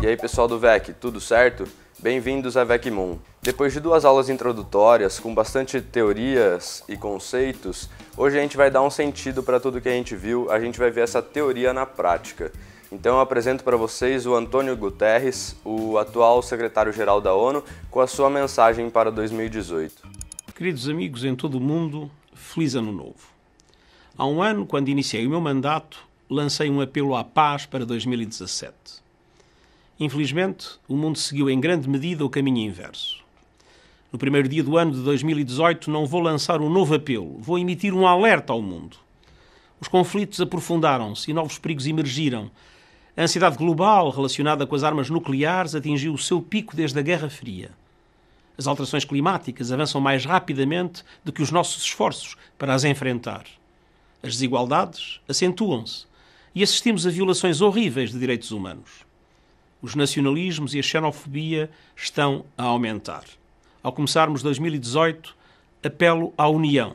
E aí pessoal do VEC, tudo certo? Bem-vindos a VECMUN. Depois de 2 aulas introdutórias com bastante teorias e conceitos, hoje a gente vai dar um sentido para tudo que a gente viu, a gente vai ver essa teoria na prática. Então eu apresento para vocês o Antônio Guterres, o atual secretário-geral da ONU, com a sua mensagem para 2018. Queridos amigos em todo o mundo, feliz ano novo. Há um ano, quando iniciei o meu mandato, lancei um apelo à paz para 2017. Infelizmente, o mundo seguiu em grande medida o caminho inverso. No primeiro dia do ano de 2018 não vou lançar um novo apelo, vou emitir um alerta ao mundo. Os conflitos aprofundaram-se e novos perigos emergiram. A ansiedade global relacionada com as armas nucleares atingiu o seu pico desde a Guerra Fria. As alterações climáticas avançam mais rapidamente do que os nossos esforços para as enfrentar. As desigualdades acentuam-se e assistimos a violações horríveis de direitos humanos. Os nacionalismos e a xenofobia estão a aumentar. Ao começarmos 2018, apelo à união.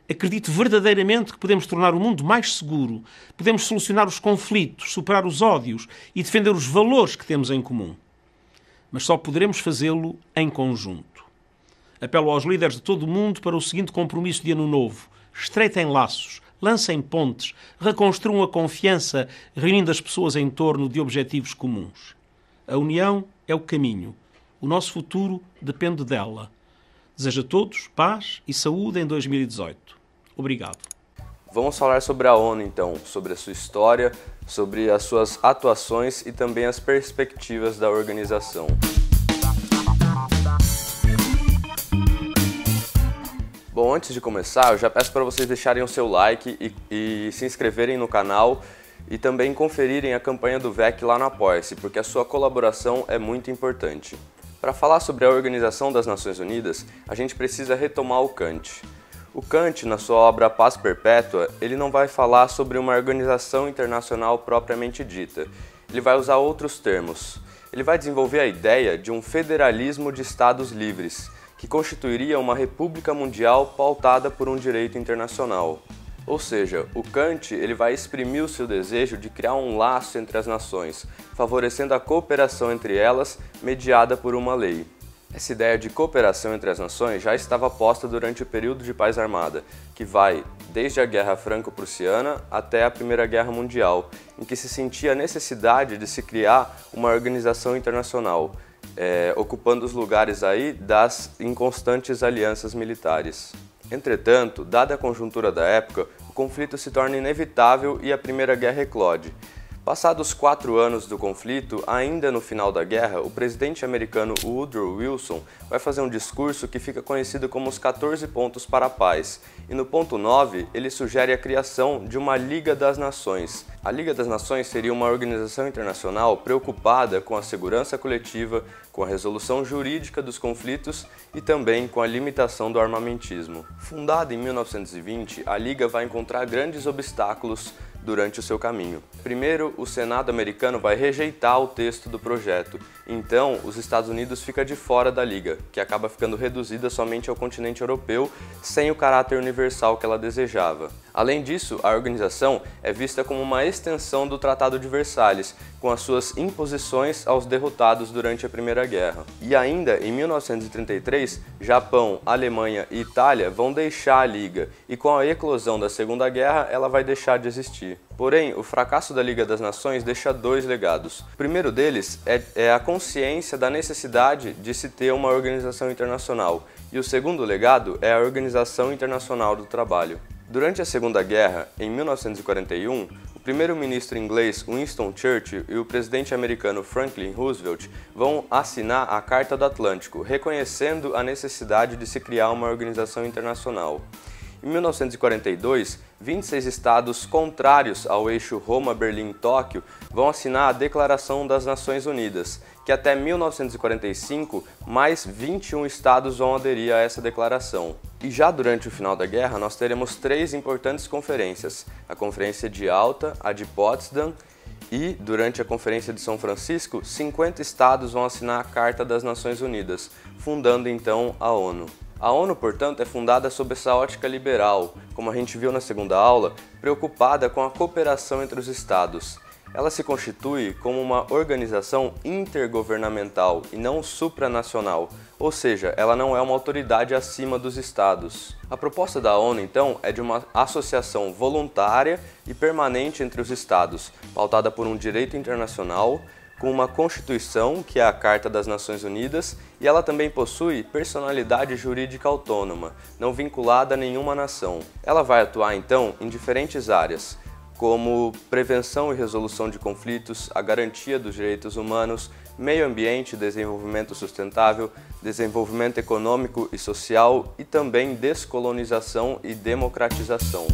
Acredito verdadeiramente que podemos tornar o mundo mais seguro, podemos solucionar os conflitos, superar os ódios e defender os valores que temos em comum. Mas só poderemos fazê-lo em conjunto. Apelo aos líderes de todo o mundo para o seguinte compromisso de ano novo: estreitem laços, lancem pontes, reconstruam a confiança, reunindo as pessoas em torno de objetivos comuns. A união é o caminho. O nosso futuro depende dela. Desejo a todos paz e saúde em 2018. Obrigado. Vamos falar sobre a ONU então, sobre a sua história, sobre as suas atuações e também as perspectivas da organização. Bom, antes de começar, eu já peço para vocês deixarem o seu like e se inscreverem no canal e também conferirem a campanha do VEC lá no Apoia-se, porque a sua colaboração é muito importante. Para falar sobre a Organização das Nações Unidas, a gente precisa retomar o Kant. O Kant, na sua obra Paz Perpétua, ele não vai falar sobre uma organização internacional propriamente dita. Ele vai usar outros termos. Ele vai desenvolver a ideia de um federalismo de estados livres, que constituiria uma república mundial pautada por um direito internacional. Ou seja, o Kant ele vai exprimir o seu desejo de criar um laço entre as nações, favorecendo a cooperação entre elas, mediada por uma lei. Essa ideia de cooperação entre as nações já estava posta durante o período de paz armada, que vai desde a Guerra Franco-Prussiana até a Primeira Guerra Mundial, em que se sentia a necessidade de se criar uma organização internacional, ocupando os lugares aí das inconstantes alianças militares. Entretanto, dada a conjuntura da época, o conflito se torna inevitável e a Primeira Guerra eclode. Passados 4 anos do conflito, ainda no final da guerra, o presidente americano Woodrow Wilson vai fazer um discurso que fica conhecido como os 14 pontos para a paz. E no ponto 9, ele sugere a criação de uma Liga das Nações. A Liga das Nações seria uma organização internacional preocupada com a segurança coletiva, com a resolução jurídica dos conflitos e também com a limitação do armamentismo. Fundada em 1920, a Liga vai encontrar grandes obstáculos durante o seu caminho. Primeiro, o Senado americano vai rejeitar o texto do projeto, então os Estados Unidos ficam de fora da Liga, que acaba ficando reduzida somente ao continente europeu, sem o caráter universal que ela desejava. Além disso, a organização é vista como uma extensão do Tratado de Versalhes, com as suas imposições aos derrotados durante a Primeira Guerra. E ainda, em 1933, Japão, Alemanha e Itália vão deixar a Liga, e com a eclosão da Segunda Guerra, ela vai deixar de existir. Porém, o fracasso da Liga das Nações deixa 2 legados. O primeiro deles é a consciência da necessidade de se ter uma organização internacional, e o segundo legado é a Organização Internacional do Trabalho. Durante a Segunda Guerra, em 1941, o primeiro-ministro inglês Winston Churchill e o presidente americano Franklin Roosevelt vão assinar a Carta do Atlântico, reconhecendo a necessidade de se criar uma organização internacional. Em 1942, 26 estados contrários ao eixo Roma-Berlim-Tóquio vão assinar a Declaração das Nações Unidas, que até 1945, mais 21 estados vão aderir a essa declaração. E já durante o final da guerra, nós teremos 3 importantes conferências: a Conferência de Alta, a de Potsdam e, durante a Conferência de São Francisco, 50 estados vão assinar a Carta das Nações Unidas, fundando então a ONU. A ONU, portanto, é fundada sob essa ótica liberal, como a gente viu na segunda aula, preocupada com a cooperação entre os Estados. Ela se constitui como uma organização intergovernamental e não supranacional, ou seja, ela não é uma autoridade acima dos Estados. A proposta da ONU, então, é de uma associação voluntária e permanente entre os Estados, pautada por um direito internacional, com uma Constituição, que é a Carta das Nações Unidas, e ela também possui personalidade jurídica autônoma, não vinculada a nenhuma nação. Ela vai atuar, então, em diferentes áreas, como prevenção e resolução de conflitos, a garantia dos direitos humanos, meio ambiente e desenvolvimento sustentável, desenvolvimento econômico e social e também descolonização e democratização.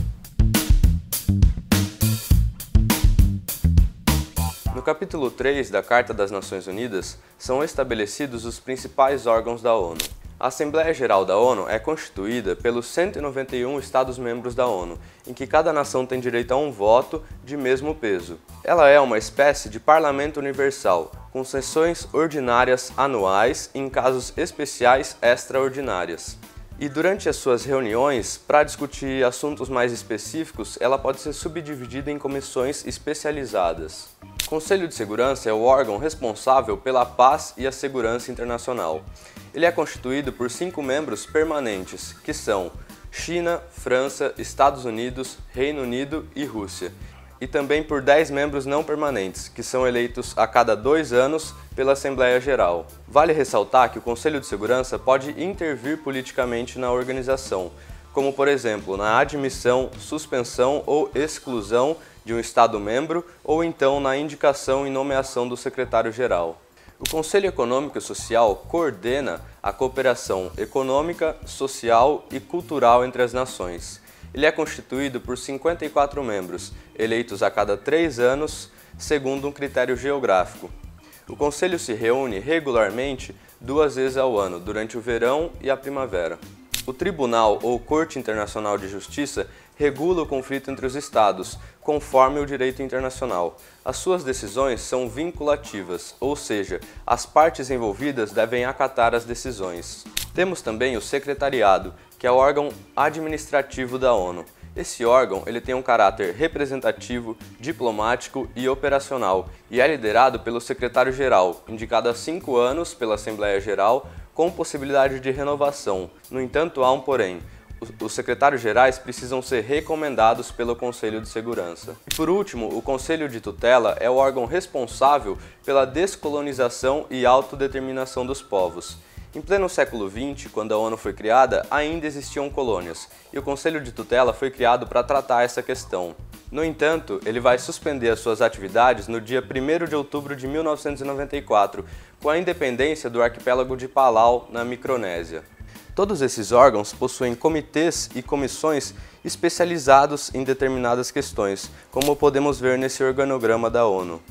No capítulo 3 da Carta das Nações Unidas, são estabelecidos os principais órgãos da ONU. A Assembleia Geral da ONU é constituída pelos 191 Estados-membros da ONU, em que cada nação tem direito a um voto de mesmo peso. Ela é uma espécie de parlamento universal, com sessões ordinárias anuais e, em casos especiais, extraordinárias. E durante as suas reuniões, para discutir assuntos mais específicos, ela pode ser subdividida em comissões especializadas. O Conselho de Segurança é o órgão responsável pela paz e a segurança internacional. Ele é constituído por 5 membros permanentes, que são China, França, Estados Unidos, Reino Unido e Rússia, e também por 10 membros não permanentes, que são eleitos a cada 2 anos pela Assembleia Geral. Vale ressaltar que o Conselho de Segurança pode intervir politicamente na organização, como por exemplo na admissão, suspensão ou exclusão de um Estado-membro ou então na indicação e nomeação do secretário-geral. O Conselho Econômico e Social coordena a cooperação econômica, social e cultural entre as nações. Ele é constituído por 54 membros, eleitos a cada 3 anos, segundo um critério geográfico. O Conselho se reúne regularmente 2 vezes ao ano, durante o verão e a primavera. O Tribunal ou Corte Internacional de Justiça regula o conflito entre os Estados, conforme o direito internacional. As suas decisões são vinculativas, ou seja, as partes envolvidas devem acatar as decisões. Temos também o Secretariado, que é o órgão administrativo da ONU. Esse órgão ele tem um caráter representativo, diplomático e operacional, e é liderado pelo secretário-geral, indicado há 5 anos pela Assembleia Geral, com possibilidade de renovação. No entanto, há um porém. Os secretários-gerais precisam ser recomendados pelo Conselho de Segurança. E por último, o Conselho de Tutela é o órgão responsável pela descolonização e autodeterminação dos povos. Em pleno século XX, quando a ONU foi criada, ainda existiam colônias, e o Conselho de Tutela foi criado para tratar essa questão. No entanto, ele vai suspender as suas atividades no dia 1º de outubro de 1994, com a independência do arquipélago de Palau, na Micronésia. Todos esses órgãos possuem comitês e comissões especializados em determinadas questões, como podemos ver nesse organograma da ONU.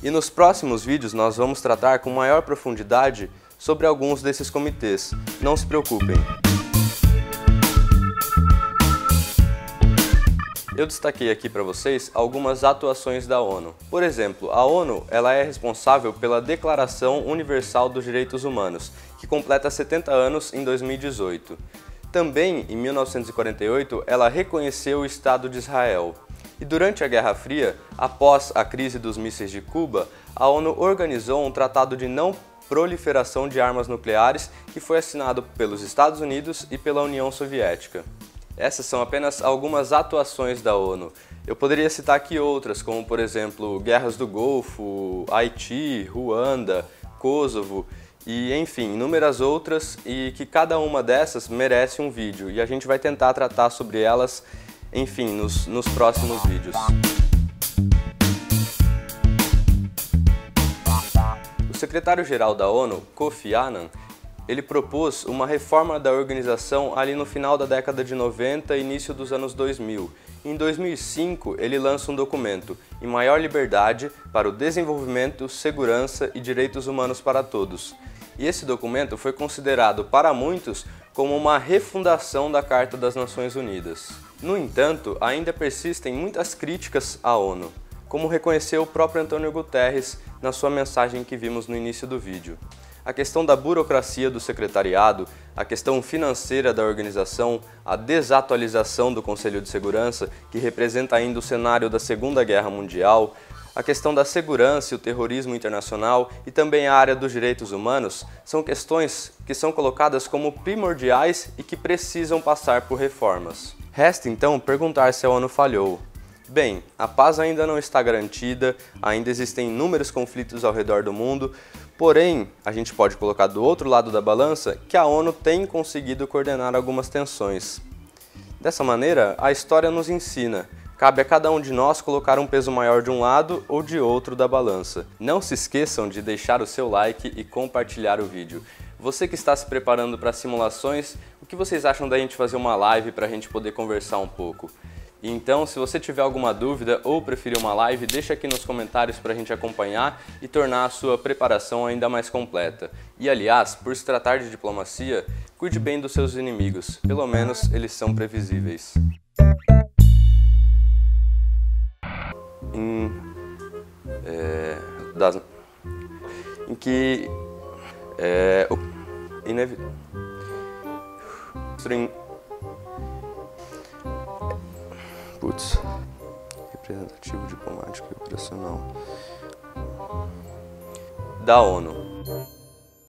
E nos próximos vídeos nós vamos tratar com maior profundidade sobre alguns desses comitês. Não se preocupem! Eu destaquei aqui para vocês algumas atuações da ONU. Por exemplo, a ONU ela é responsável pela Declaração Universal dos Direitos Humanos, que completa 70 anos em 2018. Também, em 1948, ela reconheceu o Estado de Israel. E durante a Guerra Fria, após a crise dos mísseis de Cuba, a ONU organizou um tratado de não proliferação de armas nucleares que foi assinado pelos Estados Unidos e pela União Soviética. Essas são apenas algumas atuações da ONU. Eu poderia citar aqui outras, como por exemplo, guerras do Golfo, Haiti, Ruanda, Kosovo e enfim, inúmeras outras, e que cada uma dessas merece um vídeo e a gente vai tentar tratar sobre elas, enfim, nos próximos vídeos. O secretário-geral da ONU, Kofi Annan, ele propôs uma reforma da organização ali no final da década de 90 e início dos anos 2000. Em 2005, ele lança um documento, Em Maior Liberdade para o Desenvolvimento, Segurança e Direitos Humanos para Todos. E esse documento foi considerado, para muitos, como uma refundação da Carta das Nações Unidas. No entanto, ainda persistem muitas críticas à ONU, como reconheceu o próprio Antônio Guterres na sua mensagem que vimos no início do vídeo. a questão da burocracia do secretariado, a questão financeira da organização, a desatualização do Conselho de Segurança, que representa ainda o cenário da Segunda Guerra Mundial, a questão da segurança e o terrorismo internacional e também a área dos direitos humanos são questões que são colocadas como primordiais e que precisam passar por reformas. Resta então perguntar se a ONU falhou. Bem, a paz ainda não está garantida, ainda existem inúmeros conflitos ao redor do mundo, porém, a gente pode colocar do outro lado da balança que a ONU tem conseguido coordenar algumas tensões. Dessa maneira, a história nos ensina. Cabe a cada um de nós colocar um peso maior de um lado ou de outro da balança. Não se esqueçam de deixar o seu like e compartilhar o vídeo. Você que está se preparando para simulações, o que vocês acham da gente fazer uma live para a gente poder conversar um pouco? Então, se você tiver alguma dúvida ou preferir uma live, deixa aqui nos comentários para a gente acompanhar e tornar a sua preparação ainda mais completa. E aliás, por se tratar de diplomacia, cuide bem dos seus inimigos, pelo menos eles são previsíveis. Em que inevitável. Representativo, diplomático e operacional da ONU.